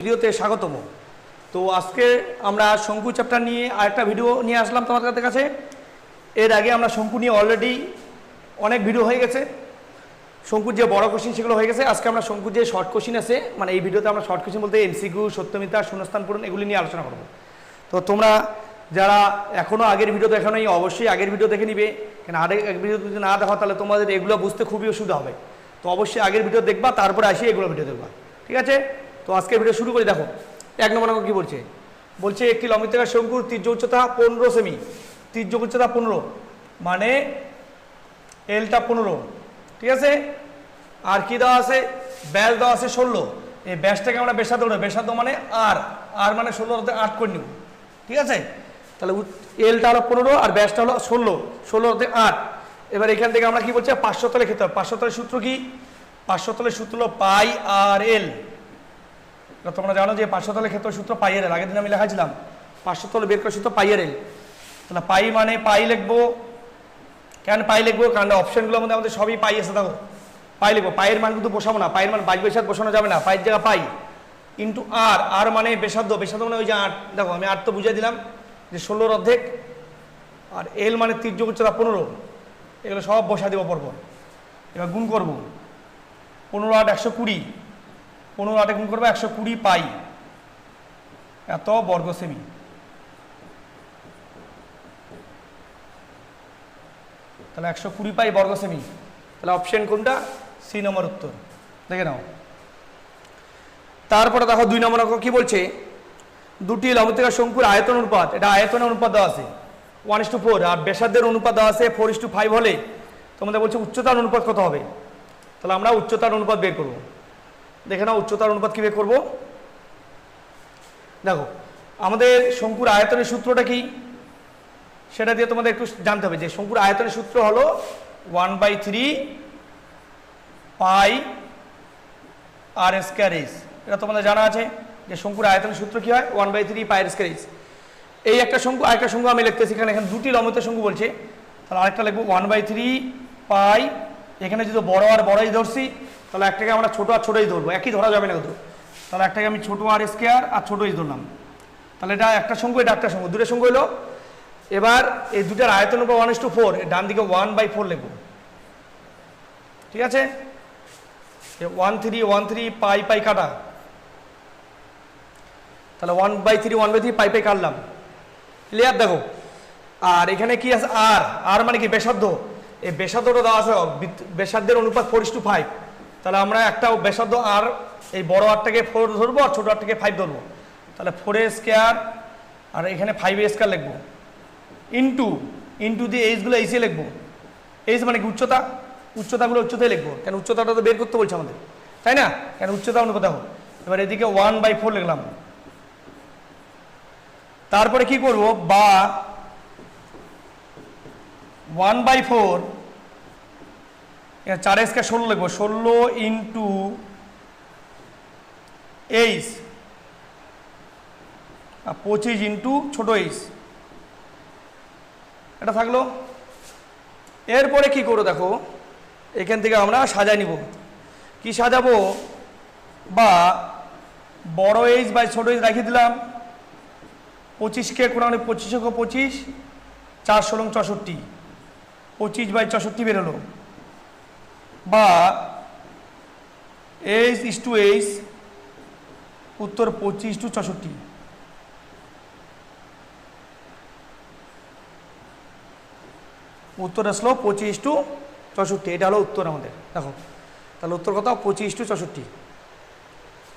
ভিডিওতে স্বাগতম। তো আজকে আমরা শঙ্কু চ্যাপ্টার নিয়ে আরেকটা ভিডিও নিয়ে আসলাম তোমাদের কাছে। এর আগে আমরা শঙ্কু নিয়ে অলরেডি অনেক ভিডিও হয়ে গেছে, শঙ্কুর যে বড় কোশ্চিন সেগুলো হয়ে গেছে। আজকে আমরা শঙ্কুর যে শর্ট কোশ্চিন আছে, মানে এই ভিডিওতে আমরা শর্ট কোশ্চিন বলতে এমসিকিউ, সত্যমিথ্যা, শূন্যস্থান পূরণ এগুলি নিয়ে আলোচনা করব। তো তোমরা যারা এখনও আগের ভিডিও দেখো নাই অবশ্যই আগের ভিডিও দেখে নিবে, কেন আগের ভিডিও যদি না দেখো তাহলে তোমাদের এগুলো বুঝতে খুবই অসুবিধা হবে। তো অবশ্যই আগের ভিডিও দেখবা, তারপরে আসি এগুলো ভিডিও দেখবা, ঠিক আছে? তো আজকের ভিডিও শুরু করি। দেখো 1 নম্বর অঙ্ক কী বলছে, বলছে একটি লম্বিতাকার শঙ্কুর তীর্য উচ্চতা 15 সেমি, তীর্য উচ্চতা 15 মানে এলটা 15, ঠিক আছে? আর কি দেওয়া আছে, ব্যাস দেওয়া আছে 16। এই ব্যাসটাকে আমরা ব্যাসার্ধ ধরবো, ব্যাসার্ধ মানে আর মানে 16 8 করে নিব, ঠিক আছে? তাহলে এলটা হলো 15 আর ব্যাসটা হলো 16 8। এবার এখান থেকে আমরা কি বলছি, 500 তলে খেতে হবে। 500 তলের সূত্র কি? 500 তলের সূত্র হলো পাই আর এল। তোমরা জানো যে 500 তলের ক্ষেত্রে সূত্র পাই আর এল, আগের দিন আমি লেখাছিলাম 500 তলে বের করার সূত্র পাই আর এল। তাহলে পাই মানে পাই লিখবো। কেন পাই লিখবো? কারণ অপশনগুলোর মধ্যে আমাদের সবই পাই আছে। দেখো পাই লিখবো, পাইয়ের মান কিন্তু বসাবো না, পাইয়ের মান বাইশ বেসাদ বসানো যাবে না, পাইয়ের জায়গা পাই ইন্টু আর মানে বেসার্ধ, বেসার্ধ মানে ওই যে 8। দেখো আমি 8 তো বুঝিয়ে দিলাম যে 16 অর্ধেক, আর এল মানে তীর্য উচ্চতা 15, এগুলো সব বসা দেবো পরপর। এবার গুণ করবো, 15 8 120, 15 8 গুণ করবো 120 পাই এত বর্গ সেমি। তাহলে 120 পাই বর্গ সেমি। তাহলে অপশন কোনটা? সি নম্বর উত্তর, দেখে নাও। তারপরে দেখো 2 নম্বর অঙ্ক কি বলছে, দুটি লম্বিতাকার শঙ্কুর আয়তন অনুপাত, এটা আয়তনের অনুপাত দেওয়া আছে 1:4, আর ব্যাসার্ধের অনুপাত দেওয়া আছে 4:5 হলে তোমাদের বলছে উচ্চতার অনুপাত কত হবে। তাহলে আমরা উচ্চতার অনুপাত বের করব। দেখে নাও উচ্চতার অনুপাত কি বের করব। দেখো আমাদের শঙ্কুর আয়তনের সূত্রটা কি সেটা দিয়ে তোমাদের একটু জানতে হবে। যে শঙ্কুর আয়তনের সূত্র হলো 1/3 পাই আর স্কয়ার এইচ। এটা তোমাদের জানা আছে যে শঙ্কুর আয়তনের সূত্র কি হয়, 1/3 পাই আর স্কয়ার এইচ। এই একটা শঙ্কু, আরেকটা শঙ্কু আমি লিখতেছি, এখানে দুটি লম্বিত শঙ্কু বলছে, তাহলে আরেকটা লিখবো 1/3 পাই। এখানে যদি বড় আর বড়ই ধরছি, তাহলে একটাকে আমরা ছোট আর ছোটই ধরবো, একই ধরা যাবে না কিন্তু। তাহলে একটাকে আমি ছোট আর স্কয়ার আর ছোট এইচ ধরলাম। তাহলে এটা একটা শঙ্কু, এটা একটা শঙ্কু, দুটো শঙ্কু হলো। এবার এই দুটার আয়তন উপর 1:4, ডান দিকে 1/4 লিখবো, ঠিক আছে? 1/3 পাই পাই কাটা, তাহলে 1/3 পাই পাই কাটলাম, ক্লিয়ার? দেখো আর এখানে কি আছে, আর মানে কি ব্যাসার্ধ। এই ব্যাসার্ধটা দেওয়া আছে, ব্যাসার্ধের অনুপাত 4:5। তাহলে আমরা একটা ব্যাসার্ধ আর এই বড় আরটাকে 4 ধরবো আর ছোট আরটাকে 5 ধরবো। তাহলে 4 স্কয়ার আর এখানে 5 স্কয়ার লিখবো, ইন্টু দিয়ে এইচগুলো এইচে লিখবো। এইচ মানে কি উচ্চতা, উচ্চতাগুলো উচ্চতায় লিখবো, কেন উচ্চতাটা তো বের করতে বলছে আমাদের, তাই না? কেন উচ্চতা অনুপাত দেখো। এবার এদিকে 1/4 লিখলাম। তারপরে কি করব, বা 1/4 4 স্কয়ার 16 লিখবো, 16 ইন্টু এইচ 25 ইন্টু ছোট এইচ, এটা থাকলো। এরপরে কি করো দেখো, এখান থেকে আমরা সাজাই নিব। কি সাজাবো, বা বড় এইচ বাই ছোট এইচ রাখিয়ে দিলাম। 25কে কোন 25 25, 4 16 64, 25/64 বেরোলো। বা এইচ উত্তর 25:64। উত্তর আসলো 25:64, এটা হলো উত্তর আমাদের। দেখো তাহলে উত্তর কত, 25:64।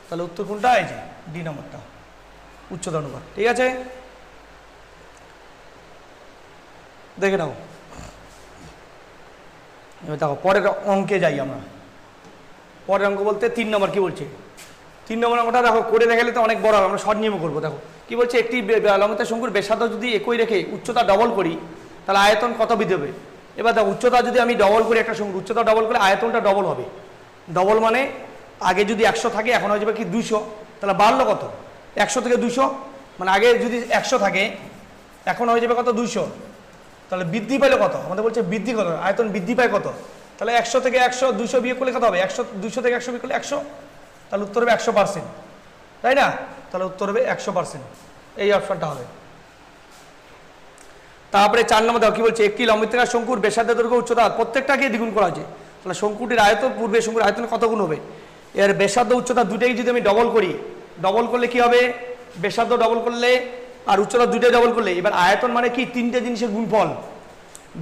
তাহলে উত্তর কোনটা, এই যে ডি নম্বরটা, উচ্চতা অনুপাত, ঠিক আছে? দেখে নাও। এবার দেখো পরের অঙ্কে যাই আমরা। পরের অঙ্ক বলতে 3 নম্বর কি বলছে, 3 নম্বর অঙ্কটা দেখো করে দেখালে তো অনেক বড় হবে, আমরা শর্ট নিয়মে করবো। দেখো কি বলছে, একটি লম্বিত শঙ্কুর ব্যাসার্ধ যদি একই রেখে উচ্চতা ডবল করি তাহলে আয়তন কত বৃদ্ধি হবে। এবার দেখো উচ্চতা যদি আমি ডবল করি, একটা শঙ্কুর উচ্চতা ডবল করে আয়তনটা ডবল হবে। ডবল মানে আগে যদি 100 থাকে এখন হয়ে যাবে কি 200, তাহলে বাড়লো কত, 100 থেকে 200, মানে আগে যদি 100 থাকে এখন হয়ে যাবে কত, 200। তাহলে বৃদ্ধি পাইলে কত, আমাদের বলছে বৃদ্ধি কত, আয়তন বৃদ্ধি পায় কত। তাহলে 100 থেকে 100 200 বিয়োগ করলে কত হবে, 200 থেকে 100 বিয়োগ করলে 100, তাহলে উত্তর হবে 100%। তাই না? তাহলে উত্তর হবে 100%, এই অপশনটা হবে। তারপরে 4 নম্বর দেখো কি বলছে, একটি লম্ববৃত্তাকার শঙ্কুর ব্যাসার্ধ দৈর্ঘ্য উচ্চতা প্রত্যেকটাকে দ্বিগুণ করা হয়েছে। তাহলে শঙ্কুটির আয়তন পূর্বে শঙ্কুর আয়তন কত গুণ হবে? এর ব্যাসার্ধ উচ্চতা দুটাই যদি আমি ডবল করি, ডবল করলে কি হবে? ব্যাসার্ধ ডবল করলে আর উচ্চতা দুটাই ডবল করলে, এবার আয়তন মানে কি? তিনটে জিনিসের গুণফল।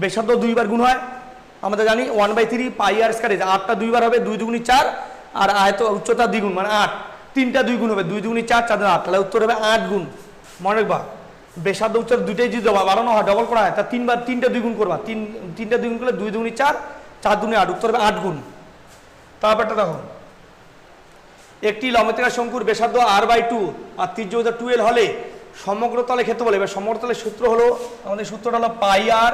ব্যাসার্ধ 2 বার গুণ হয়, আমরা জানি 1/3 পাই আর স্কয়ার, 8টা 2 বার হবে, 2 দুগুণি 4, আর উচ্চতা দ্বিগুণ মানে 8, 3টা 2 গুণ হবে, 2 দুগুণি 4, 4 দুগুণি 8, তাহলে উত্তর হবে 8 গুণ। মনে রাখবা ব্যাসার্ধ উচ্চতা দুটাই যদি বাড়ানো হয়, ডবল করা হয়, তা 3টা 2 গুণ করবা, 3টা 2 গুণ করলে 2 দুগুণি 4, 4 দুগুণি 8, উত্তর হবে 8 গুণ। তারপরটা দেখো, একটি লম্ববৃত্তাকার শঙ্কুর ব্যাসার্ধ r/2 আর ত্রিজ্যতা 2l হলে সমগ্র তলে ক্ষেত্রফল, এবার সমগ্র তলের সূত্র হলো, আমাদের সূত্রটা হলো পাই আর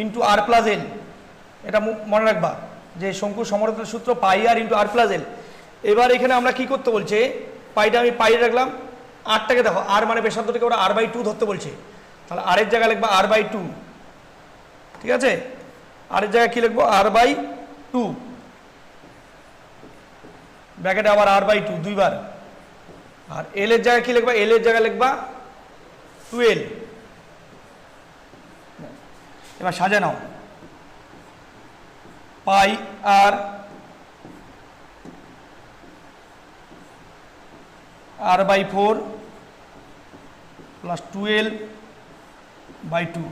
ইন্টু আর প্লাস এল। এটা মনে রাখবা যে শঙ্কুর সমগ্র তলের সূত্র পাই আর ইন্টু আর প্লাস এল। এবার এখানে আমরা কি করতে বলছে, পাইটা আমি পাই রাখলাম, আরটাকে দেখো, আর মানে ব্যাসার্ধটাকে ওরা r/2 ধরতে বলছে, তাহলে আর এর জায়গায় লিখবা r/2, ঠিক আছে? আর এর জায়গায় কি লিখবো? r/2, ব্র্যাকেটে আবার r/2 দুইবার, আর এল এর জায়গায় কি লিখবা? এল এর জায়গায় লিখবা 12। এবার সাজা নাও, পাই আর r/4 প্লাস 12/2,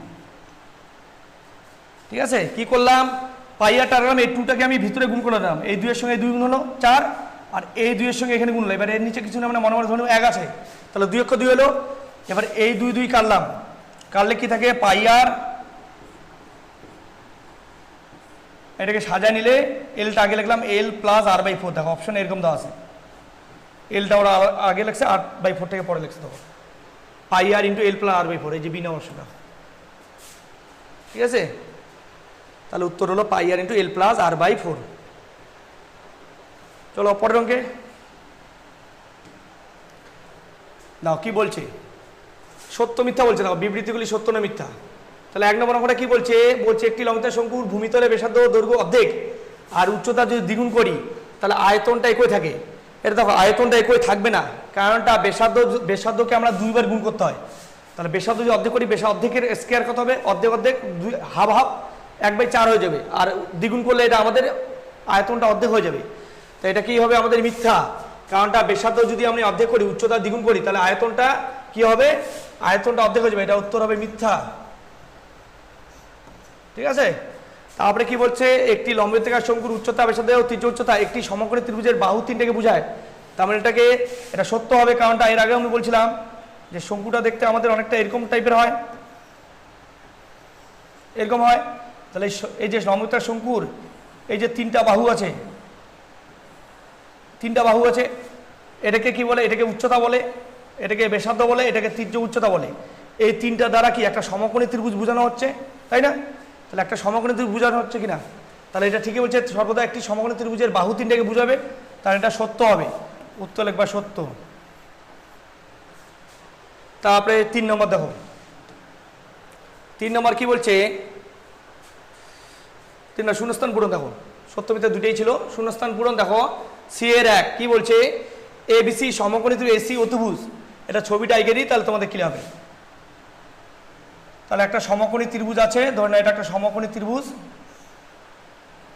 ঠিক আছে? কি করলাম? পাই আর টার এই 2টাকে আমি ভিতরে গুণ করে দিলাম, এই 2 এর সঙ্গে 2 গুণ হলো 4, আর এই 2 এর সঙ্গে এখানে গুণ হলো। এবার এর নিচে কিছু না, মানে মনে মনে ধরুন 1 আছে, তাহলে 2 অক্ষ 2 হলো। এবার এই 2 2 কাটলাম, কাটলে কি থাকে? পাই আর, এটাকে সাজা নিলে এলটা আগে লিখলাম এল প্লাস r/4, দেখো অপশন এরকম দেওয়া আছে, এলটা ওরা আগে লিখছে, r/4 থেকে পরে লিখছে, দেখো পাই আর ইন্টু এল প্লাস r/4, এই যে বি নম্বর অপশনটা, ঠিক আছে? তাহলে উত্তর হলো পাই আর ইন্টু এল প্লাস r/4। চলো পরের অঙ্কে দাও, কি বলছে? সত্য মিথ্যা বলছে, দেখো বিবৃতিগুলি সত্য না মিথ্যা। তাহলে 1 নম্বর অঙ্কটা কি বলছে? বলছে একটি লম্ববৃত্তাকার শঙ্কুর ভূমিতলে ব্যাসার্ধ দৈর্ঘ্য অর্ধেক আর উচ্চতা যদি দ্বিগুণ করি, তাহলে আয়তনটা একই থাকে। এটা দেখো আয়তনটা একই থাকবে না, কারণটা ব্যাসার্ধকে আমরা 2 বার গুণ করতে হয়। তাহলে ব্যাসার্ধ যদি অর্ধেক করি, অর্ধেকের স্কয়ার কত হবে? অর্ধেক অর্ধেক হাফ হাফ 1/4 হয়ে যাবে, আর দ্বিগুণ করলে এটা আমাদের আয়তনটা অর্ধেক হয়ে যাবে। তো এটা কি হবে? আমাদের মিথ্যা, কারণটা ব্যাসার্ধ যদি আমি অর্ধেক করি, উচ্চতা দ্বিগুণ করি, তাহলে আয়তনটা কি হবে? আয়তনটা অর্ধেক হয়ে যাবে, এটা উত্তর হবে মিথ্যা, ঠিক আছে? তারপরে কি বলছে? একটি লম্ববৃত্তাকার শঙ্কুর উচ্চতা ব্যাসার্ধ ও ত্রিজ্য উচ্চতা একটি সমকোণী ত্রিভুজের বাহু 3টাকে বোঝায়। তার মানে এটা সত্য হবে, কারণটা এর আগে আমি বলছিলাম যে শঙ্কুটা দেখতে আমাদের অনেকটা এরকম টাইপের হয়, এরকম হয়। তাহলে এই যে লম্ববৃত্তাকার শঙ্কুর এই যে 3টা বাহু আছে, 3টা বাহু আছে, এটাকে কি বলে? এটাকে উচ্চতা বলে, এটাকে ব্যাসার্ধ বলে, এটাকে ত্রিজ্য উচ্চতা বলে। এই 3টা দ্বারা কি একটা সমকোণী ত্রিভুজ বোঝানো হচ্ছে, তাই না? তাহলে একটা সমকোণী ত্রিভুজ বোঝানো হচ্ছে কিনা? তাহলে এটা ঠিকই বলছে, সর্বদা একটি সমকোণী ত্রিভুজের বাহু 3টাকে বোঝাবে, তাহলে এটা সত্য হবে, উত্তর লিখবা সত্য। তারপরে 3 নম্বর দেখো, 3 নম্বর কি বলছে? 3 নম্বর শূন্যস্থান পূরণ, দেখো সত্য মিথ্যা দুটেই ছিল, শূন্যস্থান পূরণ। দেখো সি এর 1 কি বলছে? ABC সমকোণী ত্রিভুজ AC অতিভুজ, এটা ছবিটা এঁকে দিই, তাহলে তোমাদের কি হবে? তাহলে একটা সমকোণী ত্রিভুজ আছে, ধরে না এটা একটা সমকোণী ত্রিভুজ,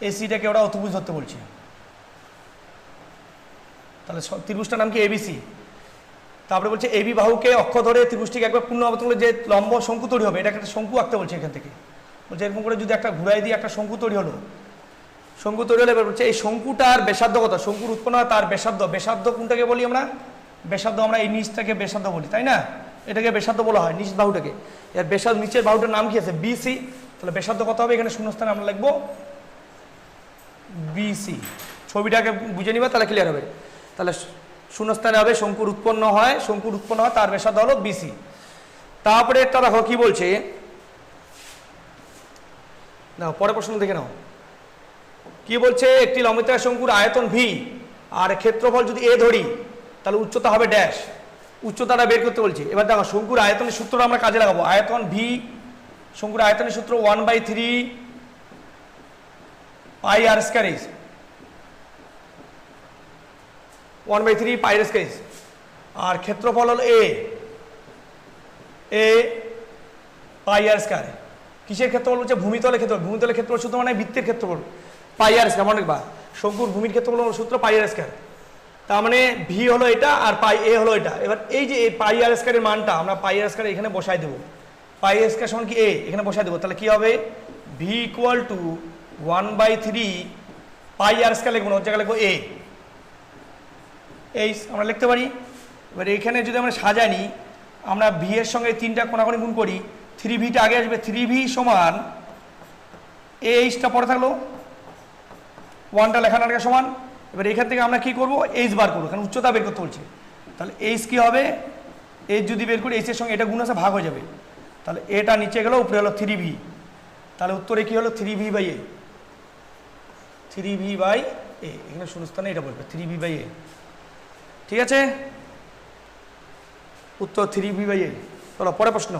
এসিটাকে ওরা অতিভুজ ধরতে বলছে। তাহলে ত্রিভুজটার নাম কি? ABC। তারপরে বলছে এবি বাহুকে অক্ষ ধরে ত্রিভুজটিকে একবার পূর্ণ আবর্তন করলে যে লম্ব শঙ্কু তৈরি হবে, এটাকে একটা শঙ্কু আঁকতে বলছে এখান থেকে। বলছে এরকম করে যদি একটা ঘুরাই দিয়ে একটা শঙ্কু তৈরি হলো, শঙ্কু তৈরি হলে এবার বলছে এই শঙ্কুটার ব্যাসার্ধ কত? শঙ্কুর উৎপন্ন হয় তার ব্যাসার্ধ, ব্যাসার্ধ কোনটাকে বলি আমরা? ব্যাসার্ধ আমরা এই নিচটাকে ব্যাসার্ধ বলি, তাই না? এটাকে ব্যাসার্ধ বলা হয়, নিচ বাহুটাকে। এর ব্যাসার্ধ, নিচের বাহুটার নাম কি আছে? BC। তাহলে ব্যাসার্ধ কত হবে? এখানে শূন্যস্থানে আমরা লিখবো BC। ছবিটাকে বুঝে নিবা, তাহলে ক্লিয়ার হবে। তাহলে শূন্যস্থানে হবে শঙ্কুর উৎপন্ন হয়, শঙ্কুর উৎপন্ন হয় তার ব্যাসার্ধ হলো BC। তারপরে একটা দেখো কি বলছে, না পরের প্রশ্ন দেখে নাও কি বলছে? একটি লম্ববৃত্তাকার শঙ্কুর আয়তন V আর ক্ষেত্রফল যদি A ধরি, তাহলে উচ্চতা হবে ড্যাশ, উচ্চতাটা বের করতে বলছে। এবার দেখো শঙ্কুর আয়তনের সূত্রটা আমরা কাজে লাগাবো। আয়তন V, শঙ্কুর আয়তনের সূত্র 1/3 পাই আর স্কয়ার। 1/3 পাই আর স্কয়ার। আর ক্ষেত্রফল হলো এ পাই আর স্কয়ার। কিসের ক্ষেত্রফল হচ্ছে? ভূমিতলের ক্ষেত্রফল। ভূমিতলের ক্ষেত্রফল সূত্র মানে বৃত্তের ক্ষেত্রফল পাই আর স্কয়ার। মনে রাখবা শঙ্কুর ভূমির ক্ষেত্রফল সূত্র পাই আর স্কয়ার। তার মানে ভি হলো এটা আর পাই এ হলো এটা। এবার এই যে পাই আর স্কয়ারের মানটা আমরা পাই আর স্কয়ার এখানে বসাই দেবো। পাই আর স্কয়ার সমান কি এ, এখানে বসাই দেবো। তাহলে কি হবে? ভি ইকুয়াল টু 1/3 পাই আর স্কয়ার লিখবো না, ওর জায়গায় লিখবো এ। এই আমরা লিখতে পারি। এবার এইখানে যদি আমরা সাজানি, আমরা ভি এর সঙ্গে 3টা কোণাকুণি গুণ করি, 3ভিটা আগে আসবে। 3ভি সমান এইচটা পরে থাকলো, 1টা লেখা না লেখা সমান। এবার এখান থেকে আমরা কি করব? এইচ বার করবো, কারণ উচ্চতা বের করতে বলছে। তাহলে এইচ কি হবে? এইচ যদি বের করি এইচের সঙ্গে এটা গুণ আছে, ভাগ হয়ে যাবে। তাহলে এটা নিচে গেল, উপরে হলো 3ভি। তাহলে উত্তরে কি হলো? 3v/a। 3v/a এখানে শূন্যস্থানে এটা বলবে 3v/a। ঠিক আছে, উত্তর 3v/a। চলো পরে প্রশ্ন।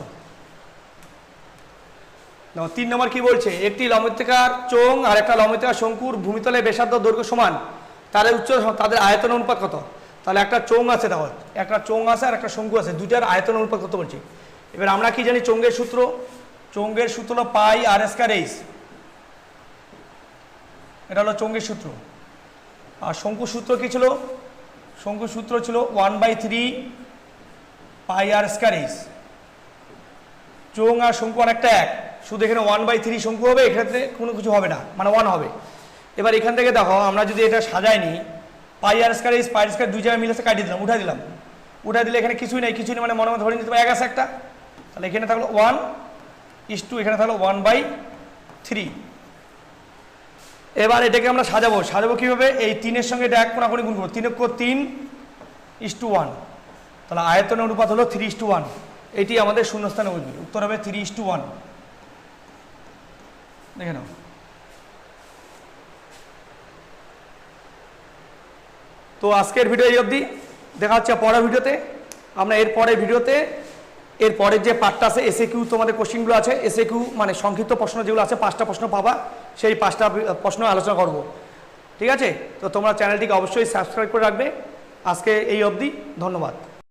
3 নম্বর কি বলছে? একটি লম্ববৃত্তাকার চোঙ আর একটা লম্ববৃত্তাকার শঙ্কুর ভূমিতলে ব্যাসার্ধ দৈর্ঘ্য সমান, তাদের উচ্চতা তাদের আয়তন অনুপাত কত? তাহলে একটা চোঙ আছে, দেখো একটা চোঙ আছে আর একটা শঙ্কু আছে, দুইটার আয়তন অনুপাত কত বলছি। এবার আমরা কি জানি? চোঙের সূত্র। চোঙের সূত্র হলো পাই আর স্কয়ার এইচ, এটা হলো চোঙের সূত্র। আর শঙ্কুর সূত্র কি ছিল? শঙ্কুর সূত্র ছিল 1/3 পাই আর স্কয়ার এইচ। চোঙ আর শঙ্কু অনেকটা এক, শুধু এখানে 1/3 শঙ্কু হবে, এক্ষেত্রে কোনো কিছু হবে না, মানে 1 হবে। এবার এখান থেকে দেখো আমরা যদি এটা সাজাই নিই, পাই আর স্কয়ার এইচ, পাই আর স্কয়ার দুই জায়গায় মিলে কাটিয়ে দিলাম, উঠাই দিলাম। উঠাই দিলে এখানে কিছুই নেই, কিছুই নেই মানে মনে মতো ধরে নিতে পারে এক আছে একটা। তাহলে এখানে থাকলো 1:2, এখানে থাকলো 1/3। এবার এটাকে আমরা সাজাবো কীভাবে? এই 3-এর সঙ্গে এটা 1 কোণাকুণি গুণ করবো, 3:1। তাহলে আয়তনের অনুপাত হলো 3:1। এটি আমাদের শূন্যস্থানে বসবে, উত্তর হবে 3:1। দেখে নাও। তো আজকের ভিডিও এই অবধি, দেখা হচ্ছে পরের ভিডিওতে। আমরা এর পরের ভিডিওতে এর পরের যে পার্টটা আছে এসএকিউ, তোমাদের কোশ্চেনগুলো আছে এসএকিউ মানে সংক্ষিপ্ত প্রশ্ন যেগুলো আছে, 5টা প্রশ্ন পাবা, সেই 5টা প্রশ্ন আলোচনা করব। ঠিক আছে, তো তোমরা চ্যানেলটিকে অবশ্যই সাবস্ক্রাইব করে রাখবে। আজকে এই অবধি, ধন্যবাদ।